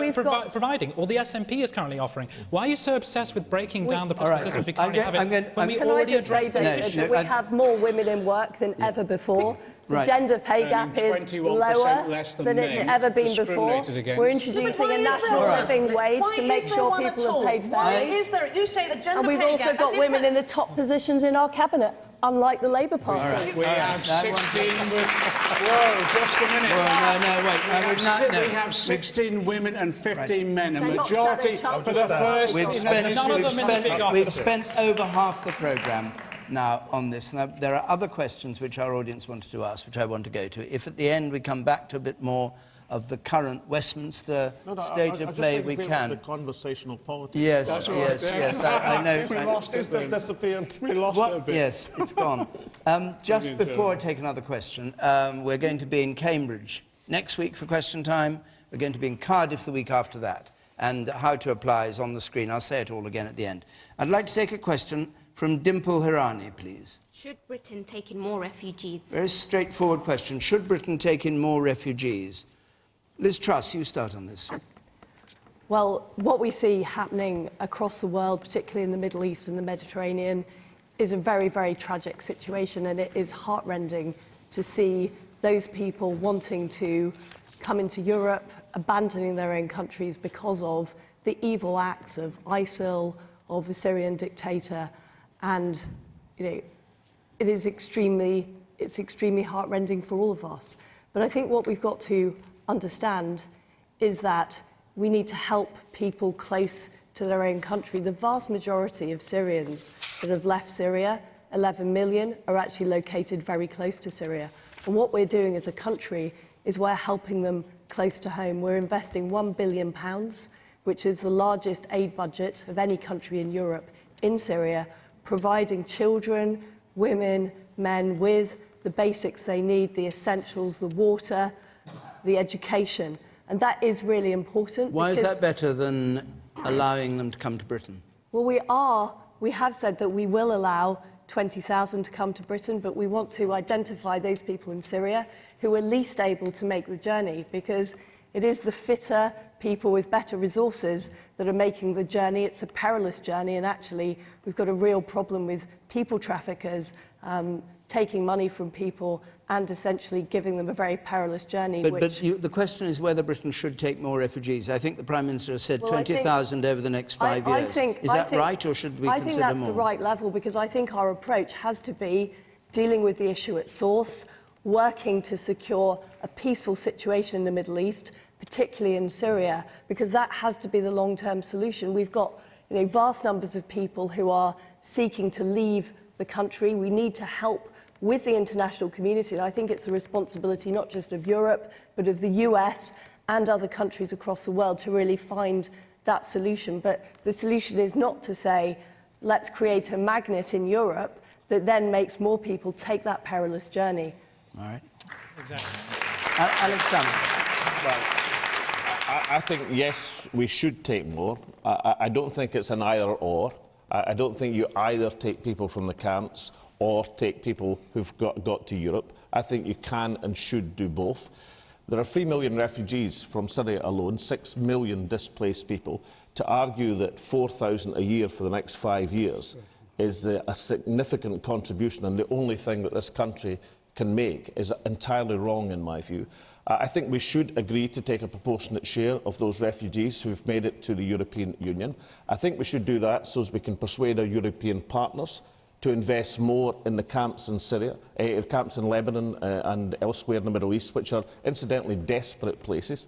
providing, or the SNP is currently offering. Why are you so obsessed with breaking down the political system if we currently have it when we already addressed that we have more women in work than ever before. The gender pay gap is lower than it's ever been before. We're introducing a national living wage to make sure people are paid fairly. Why is there? You say the gender and we've pay gap, also got women in the top positions in our cabinet, unlike the Labour Party. We have 16 women. Whoa, just a minute. Well, no, we have 16 women and 15 men, a They're not majority Southern for the first. We've spent over half the programme now on this. Now, there are other questions which our audience wanted to ask, which I want to go to. If at the end we come back to a bit more of the current Westminster state of play, we can. The conversational politics. Yes, I know. We lost it. It disappeared. We lost it a bit. Yes, it's gone. Just before I take another question, we're going to be in Cambridge next week for question time. We're going to be in Cardiff the week after that. And how to apply is on the screen. I'll say it all again at the end. I'd like to take a question from Dimple Hirani, please. Should Britain take in more refugees? Very straightforward question. Should Britain take in more refugees? Liz Truss, you start on this. Well, what we see happening across the world, particularly in the Middle East and the Mediterranean, is a very, very tragic situation, and it is heartrending to see those people wanting to come into Europe, abandoning their own countries because of the evil acts of ISIL, of the Syrian dictator. And, you know, it's extremely heartrending for all of us. But I think what we've got to understand is that we need to help people close to their own country. The vast majority of Syrians that have left Syria, 11 million, are actually located very close to Syria. And what we're doing as a country is we're helping them close to home. We're investing £1 billion, which is the largest aid budget of any country in Europe, in Syria, providing children, women, men with the basics they need, the essentials, the water, the education. And that is really important. Why is that better than allowing them to come to Britain? Well, we have said that we will allow 20,000 to come to Britain, but we want to identify those people in Syria who are least able to make the journey, because it is the fitter people with better resources that are making the journey. It's a perilous journey, and actually we've got a real problem with people traffickers taking money from people and essentially giving them a very perilous journey. The question is whether Britain should take more refugees. I think the Prime Minister has said 20,000 over the next 5 years. Is that right, or should we consider more? I think that's the right level, because I think our approach has to be dealing with the issue at source, working to secure a peaceful situation in the Middle East, particularly in Syria, because that has to be the long-term solution. We've got vast numbers of people who are seeking to leave the country. We need to help with the international community, and I think it's a responsibility not just of Europe, but of the US and other countries across the world to really find that solution. But the solution is not to say, let's create a magnet in Europe that then makes more people take that perilous journey. All right. Exactly. Alexander. Well, I think, yes, we should take more. I don't think it's an either-or. I don't think you either take people from the camps or take people who've got to Europe. I think you can and should do both. There are 3 million refugees from Syria alone, 6 million displaced people. To argue that 4,000 a year for the next 5 years is a significant contribution, and the only thing that this country can make, is entirely wrong in my view. I think we should agree to take a proportionate share of those refugees who've made it to the European Union. I think we should do that so as we can persuade our European partners to invest more in the camps in Syria, camps in Lebanon and elsewhere in the Middle East, which are incidentally desperate places.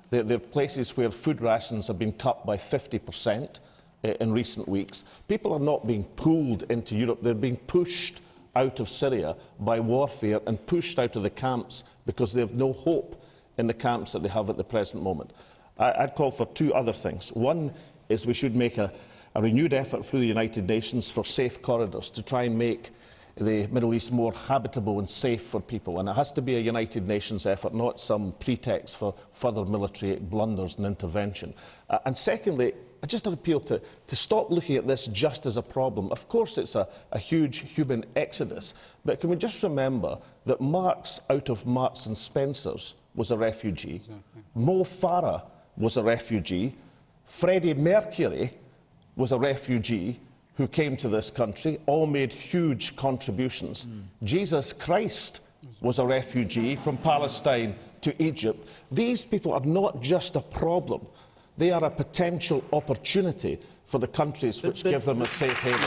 They're places where food rations have been cut by 50% in recent weeks. People are not being pulled into Europe, they're being pushed out of Syria by warfare and pushed out of the camps because they have no hope in the camps that they have at the present moment. I'd call for 2 other things. One is we should make a renewed effort through the United Nations for safe corridors to try and make the Middle East more habitable and safe for people. And it has to be a United Nations effort, not some pretext for further military blunders and intervention. And secondly, I just appeal to stop looking at this just as a problem. Of course, it's a huge human exodus, but can we just remember that Marx, out of Marks and Spencer's, was a refugee. Exactly. Mo Farah was a refugee. Freddie Mercury was a refugee who came to this country, all made huge contributions. Jesus Christ was a refugee from Palestine to Egypt. These people are not just a problem, they are a potential opportunity for the countries which give them a safe haven.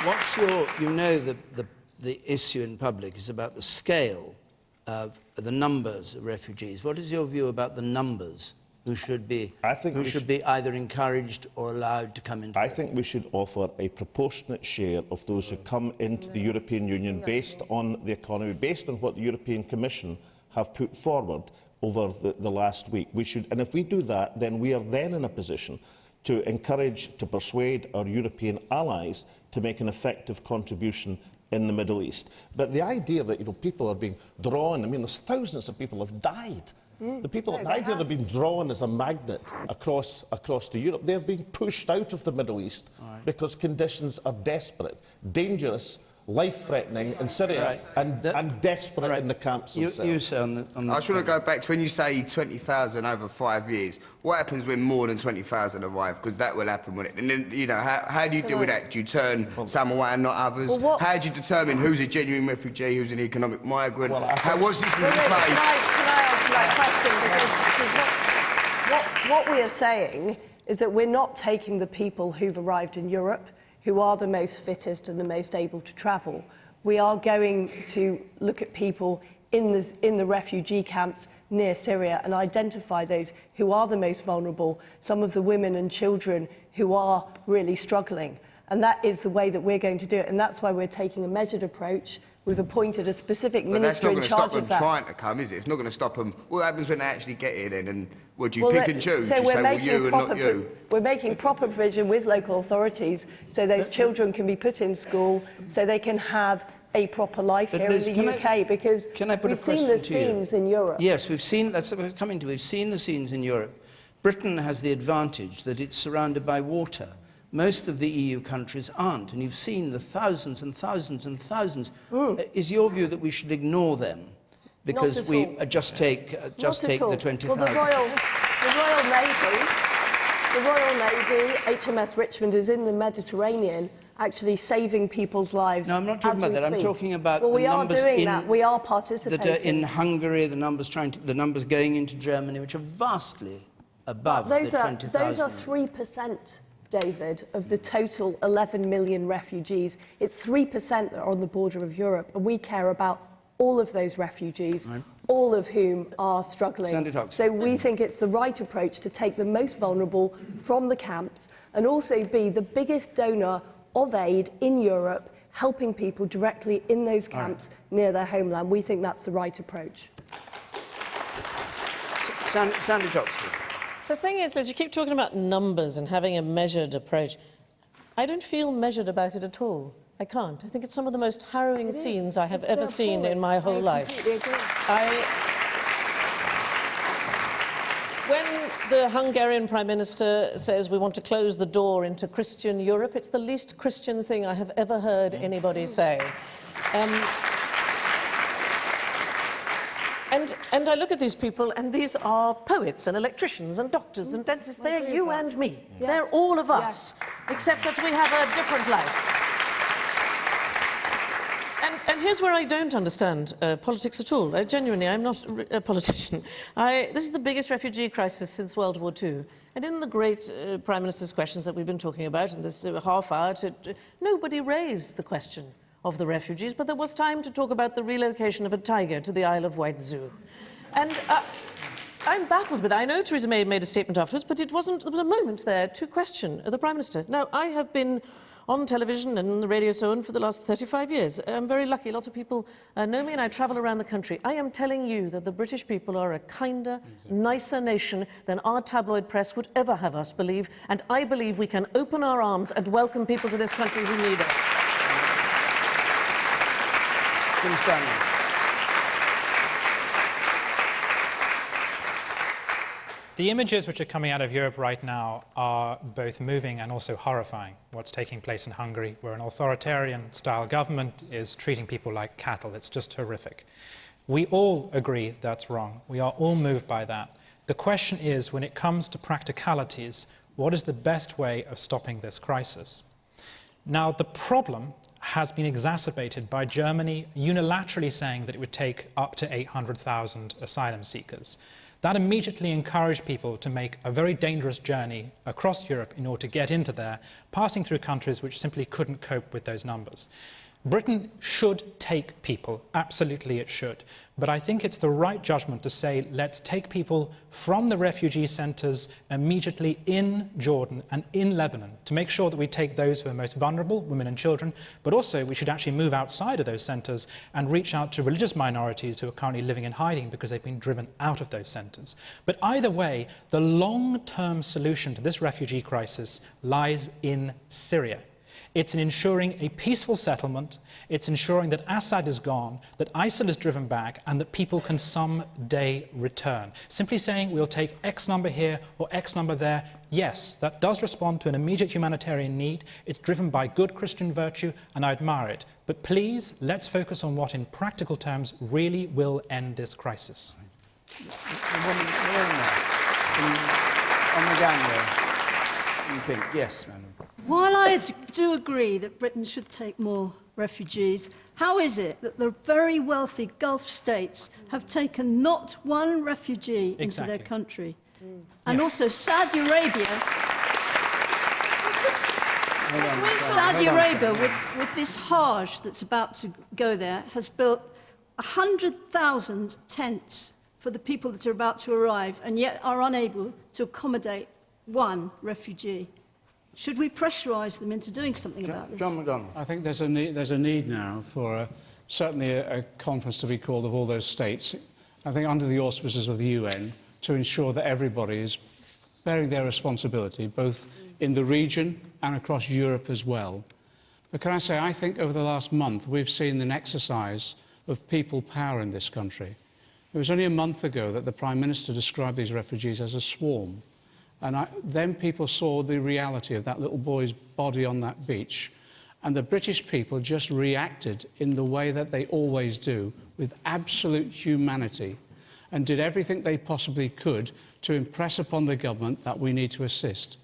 What's your, the issue in public is about the scale of the numbers of refugees. What is your view about the numbers who should be either encouraged or allowed to come into? I think we should offer a proportionate share of those who come into the European Union based on the economy, based on what the European Commission have put forward over the last week. We should, and if we do that, then we are then in a position to encourage, to persuade our European allies to make an effective contribution in the Middle East. But the idea that people are being drawn, I mean, there's thousands of people have died. The idea they're being drawn as a magnet across to Europe, they're being pushed out of the Middle East because conditions are desperate, dangerous, life-threatening in Syria and desperate in the camps themselves. I just want to go back to when you say 20,000 over 5 years. What happens when more than 20,000 arrive? Because that will happen, won't it? And then, how do you deal with that? Do you turn some away and not others? How do you determine who's a genuine refugee, who's an economic migrant? How was this in place? Can I answer that question? Because what we are saying is that we're not taking the people who've arrived in Europe, who are the most fittest and the most able to travel. We are going to look at people in the refugee camps near Syria and identify those who are the most vulnerable, some of the women and children who are really struggling. And that is the way that we're going to do it. And that's why we're taking a measured approach. We've appointed a specific minister in charge of that. But that's not going to stop them trying to come, is it? It's not going to stop them. What happens when they actually get in and would you pick and choose? So you say, well, you and not you? We're making proper provision with local authorities so those children can be put in school, so they can have a proper life here in the UK, because we've seen the scenes in Europe. Yes, we've seen, that's what I was coming to, we've seen the scenes in Europe. Britain has the advantage that it's surrounded by water. Most of the EU countries aren't, and you've seen the thousands and thousands and thousands. Is your view that we should ignore them because we just take the 20,000? Well, the Royal Navy, HMS Richmond, is in the Mediterranean, actually saving people's lives. No, I'm not talking about that. I'm talking about the numbers. Well, we are doing that. We are participating. That are in Hungary, the numbers going into Germany, which are vastly above the 20,000. Those are 3%. David, of the total 11 million refugees. It's 3% that are on the border of Europe, and we care about all of those refugees, all of whom are struggling. So we think it's the right approach to take the most vulnerable from the camps and also be the biggest donor of aid in Europe, helping people directly in those camps near their homeland. We think that's the right approach. Sandy Toxford. The thing is, as you keep talking about numbers and having a measured approach, I don't feel measured about it at all. I can't. I think it's some of the most harrowing scenes I have ever seen in my whole life. When the Hungarian Prime Minister says we want to close the door into Christian Europe, it's the least Christian thing I have ever heard anybody say. And I look at these people, and these are poets and electricians and doctors and dentists. They're you and me. Yes. They're all of us, except that we have a different life. And here's where I don't understand politics at all. Genuinely, I'm not a politician. This is the biggest refugee crisis since World War II. And in the great Prime Minister's questions that we've been talking about in this half hour, nobody raised the question of the refugees, but there was time to talk about the relocation of a tiger to the Isle of Wight Zoo. And I'm baffled with that. I know Theresa May made a statement afterwards, but there was a moment there to question the Prime Minister. Now, I have been on television and on the radio so on for the last 35 years. I'm very lucky. Lots of people know me, and I travel around the country. I am telling you that the British people are a kinder, nicer nation than our tabloid press would ever have us believe, and I believe we can open our arms and welcome people to this country who need us. Tim Stanley. The images which are coming out of Europe right now are both moving and also horrifying. What's taking place in Hungary, where an authoritarian-style government is treating people like cattle. It's just horrific. We all agree that's wrong. We are all moved by that. The question is, when it comes to practicalities, what is the best way of stopping this crisis? Now, the problem has been exacerbated by Germany unilaterally saying that it would take up to 800,000 asylum seekers. That immediately encouraged people to make a very dangerous journey across Europe in order to get into there, passing through countries which simply couldn't cope with those numbers. Britain should take people, absolutely it should, but I think it's the right judgment to say let's take people from the refugee centres immediately in Jordan and in Lebanon to make sure that we take those who are most vulnerable, women and children, but also we should actually move outside of those centres and reach out to religious minorities who are currently living in hiding because they've been driven out of those centres. But either way, the long-term solution to this refugee crisis lies in Syria. It's in ensuring a peaceful settlement, it's ensuring that Assad is gone, that ISIL is driven back, and that people can someday return. Simply saying we'll take X number here or X number there, yes, that does respond to an immediate humanitarian need. It's driven by good Christian virtue, and I admire it. But please, let's focus on what in practical terms really will end this crisis. On the gangway. You think, yes, madam. While I do agree that Britain should take more refugees, how is it that the very wealthy Gulf states have taken not one refugee into their country? And also Saudi Arabia... Saudi Arabia, with this Hajj that's about to go there, has built 100,000 tents for the people that are about to arrive, and yet are unable to accommodate one refugee. Should we pressurise them into doing something about this? John McDonnell. I think there's a need now for certainly a conference to be called of all those states, I think under the auspices of the UN, to ensure that everybody is bearing their responsibility, both in the region and across Europe as well. But can I say, I think over the last month we've seen an exercise of people power in this country. It was only a month ago that the Prime Minister described these refugees as a swarm. And then people saw the reality of that little boy's body on that beach. And the British people just reacted in the way that they always do, with absolute humanity, and did everything they possibly could to impress upon the government that we need to assist.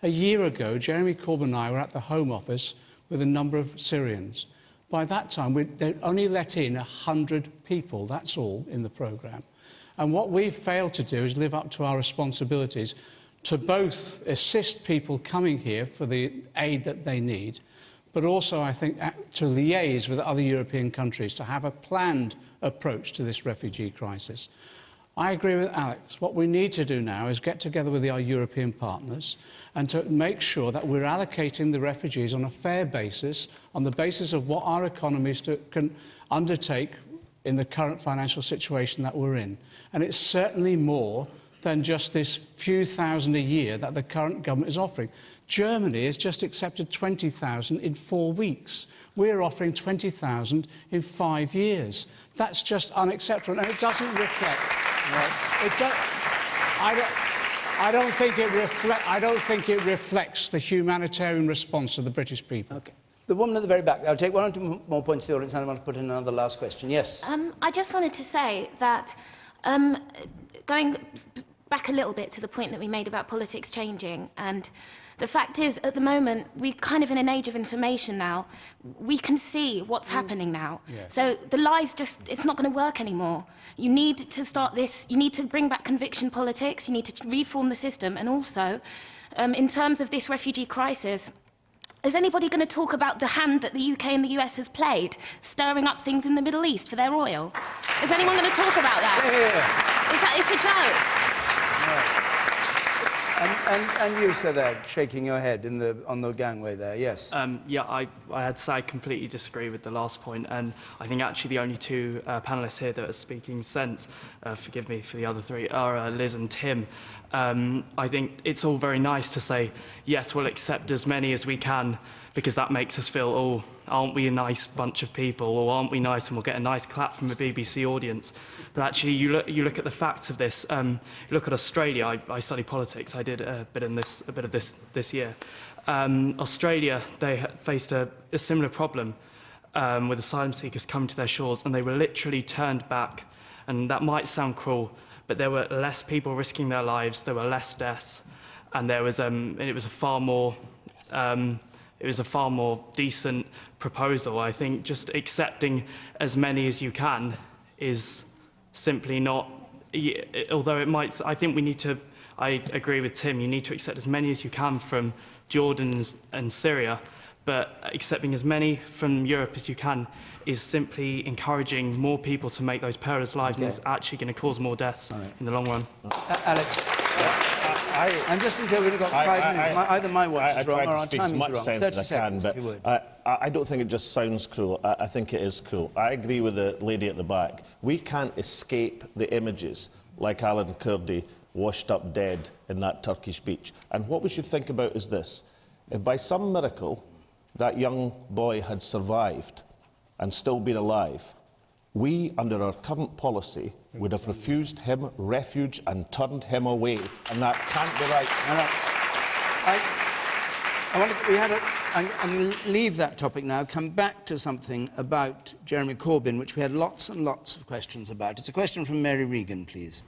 A year ago, Jeremy Corbyn and I were at the Home Office with a number of Syrians. By that time, they'd only let in 100 people, that's all, in the programme. And what we've failed to do is live up to our responsibilities to both assist people coming here for the aid that they need, but also, I think, to liaise with other European countries to have a planned approach to this refugee crisis. I agree with Alex. What we need to do now is get together with our European partners and to make sure that we're allocating the refugees on a fair basis, on the basis of what our economies can undertake in the current financial situation that we're in. And it's certainly more than just this few thousand a year that the current government is offering. Germany has just accepted 20,000 in 4 weeks. We're offering 20,000 in 5 years. That's just unacceptable, and it doesn't reflect. I don't think it reflects the humanitarian response of the British people. Okay. The woman at the very back. I'll take one or two more points to the audience, and I want to put in another last question. Yes. I just wanted to say that, going back a little bit to the point that we made about politics changing, and the fact is, at the moment, we're kind of in an age of information now. We can see what's happening now. Yeah. So the lies it's not going to work anymore. You need to start this, you need to bring back conviction politics, you need to reform the system, and also, in terms of this refugee crisis, is anybody going to talk about the hand that the UK and the US has played, stirring up things in the Middle East for their oil? Is anyone going to talk about that? Yeah. It's a joke. Yeah. And you, sir, there, shaking your head on the gangway there, yes? Yeah, I had to say I completely disagree with the last point, and I think actually the only two panellists here that are speaking sense, forgive me for the other three, are Liz and Tim. I think it's all very nice to say, yes, we'll accept as many as we can, because that makes us feel, oh, aren't we a nice bunch of people, or aren't we nice, and we'll get a nice clap from the BBC audience. But actually, you look at the facts of this. Look at Australia. I study politics. I did a bit of this year. Australia, they faced a similar problem with asylum seekers coming to their shores, and they were literally turned back. And that might sound cruel, but there were less people risking their lives. There were less deaths, and there was it was a far more decent proposal. I think just accepting as many as you can is simply not, although it might, I think we need to, I agree with Tim, you need to accept as many as you can from Jordan and Syria, but accepting as many from Europe as you can is simply encouraging more people to make those perilous lives, and is actually going to cause more deaths in the long run. Alex. And just until we've got 5 minutes, either my watch is wrong or our time is wrong. 30 seconds, if you would. I don't think it just sounds cruel. I think it is cruel. I agree with the lady at the back. We can't escape the images like Alan Kurdi washed up dead in that Turkish beach. And what we should think about is this. If by some miracle that young boy had survived and still been alive, we, under our current policy, would have refused him refuge and turned him away, and that can't be right. I'm going to leave that topic now, come back to something about Jeremy Corbyn, which we had lots and lots of questions about. It's a question from Mary Regan, please.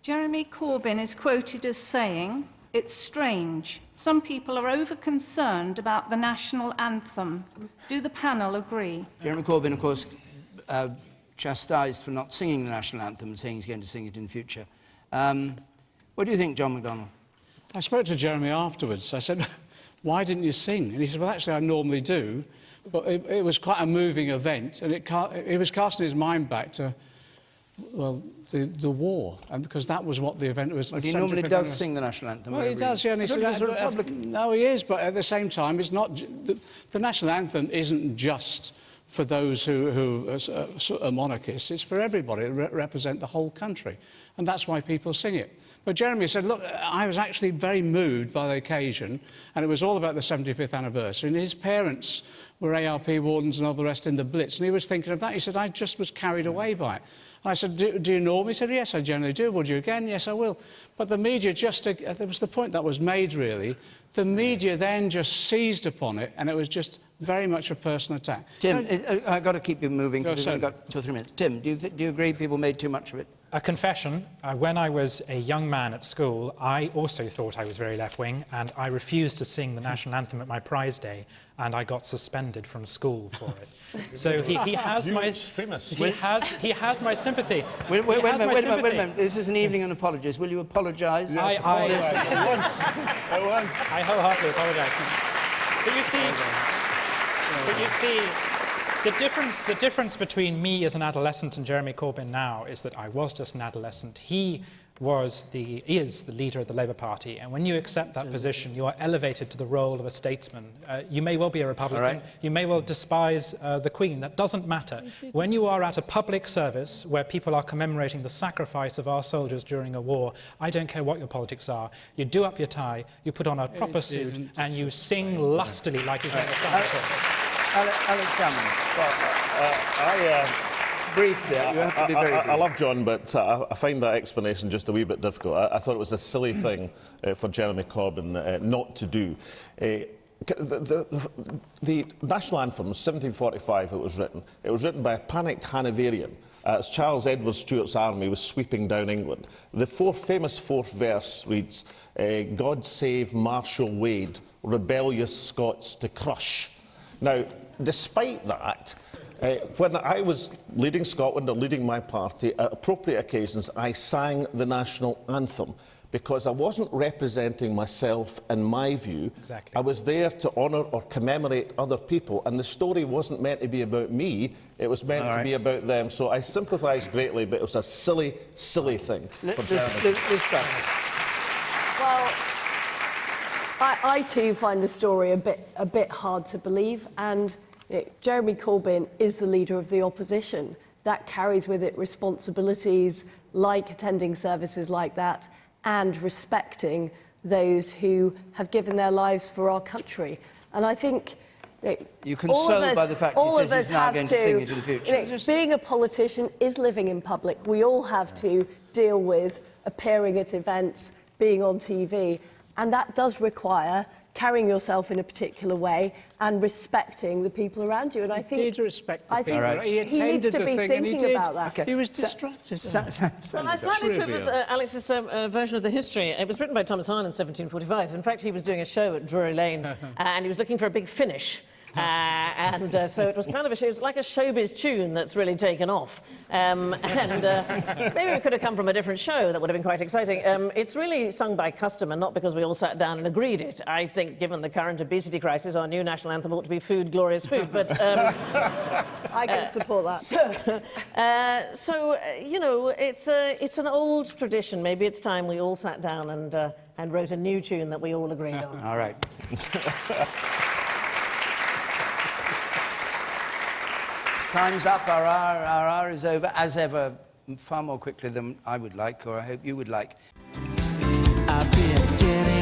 Jeremy Corbyn is quoted as saying, "It's strange. Some people are over-concerned about the national anthem. Do the panel agree?" Jeremy Corbyn, of course, chastised for not singing the national anthem and saying he's going to sing it in future. What do you think, John McDonnell? I spoke to Jeremy afterwards. I said, why didn't you sing? And he said, well, actually, I normally do. But it was quite a moving event, and it was casting his mind back to, well, the war, and because that was what the event was. Well, he normally does sing the national anthem. Well, he does, yeah. And he's a Republican. No, he is, but at the same time, it's not. The national anthem isn't just for those who are monarchists. It's for everybody. It represents the whole country, and that's why people sing it. But Jeremy said, look, I was actually very moved by the occasion, and it was all about the 75th anniversary, and his parents were ARP wardens and all the rest in the Blitz, and he was thinking of that. He said, I just was carried away by it. And I said, do you know him? He said, yes, I generally do. Would you again? Yes, I will. But the media just, there was the point that was made, really. The media then just seized upon it, and it was just very much a personal attack. Tim, I've got to keep you moving, because we've only got 2 or 3 minutes. Tim, do you agree people made too much of it? A confession, when I was a young man at school, I also thought I was very left-wing, and I refused to sing the national anthem at my prize day, and I got suspended from school for it. So he has my... He has my sympathy. Wait a minute. This is an evening of apologies. Will you apologise? I wholeheartedly apologise. But you see, the difference between me as an adolescent and Jeremy Corbyn now is that I was just an adolescent. He is the leader of the Labour Party, and when you accept that position, you are elevated to the role of a statesman. You may well be a Republican, you may well despise the Queen, that doesn't matter. When you are at a public service where people are commemorating the sacrifice of our soldiers during a war, I don't care what your politics are, you do up your tie, you put on a proper suit, and you sing lustily like you've never sung before. Alex Salmon. Briefly, you have to be very brief. I love John, but I find that explanation just a wee bit difficult. I thought it was a silly thing for Jeremy Corbyn not to do. The national anthem, 1745 it was written. It was written by a panicked Hanoverian as Charles Edward Stuart's army was sweeping down England. The famous fourth verse reads, God save Marshal Wade, rebellious Scots to crush. Now, despite that, when I was leading Scotland or leading my party, at appropriate occasions, I sang the national anthem because I wasn't representing myself and my view. Exactly. I was there to honour or commemorate other people, and the story wasn't meant to be about me, it was meant to be about them. So I sympathise greatly, but it was a silly, silly thing. Well, I too find the story a bit hard to believe, and Jeremy Corbyn is the leader of the opposition. That carries with it responsibilities like attending services like that and respecting those who have given their lives for our country. And I think you're consoled by the fact he says he's now going to sing into the future. Being a politician is living in public. We all have to deal with appearing at events, being on TV, and that does require carrying yourself in a particular way and respecting the people around you. And I think he did respect the people. He needs to be thinking about that. Okay. He was distracted. Well, I slightly agree with Alex's version of the history. It was written by Thomas Hine in 1745. In fact, he was doing a show at Drury Lane and he was looking for a big finish. So it was kind of it was like a showbiz tune that's really taken off. Maybe it could have come from a different show. That would have been quite exciting. It's really sung by custom and not because we all sat down and agreed it. I think, given the current obesity crisis, our new national anthem ought to be "Food, Glorious Food." But I can support that. So you know, it's an old tradition. Maybe it's time we all sat down and wrote a new tune that we all agreed on. All right. Time's up, our hour is over, as ever, far more quickly than I would like, or I hope you would like. I've been getting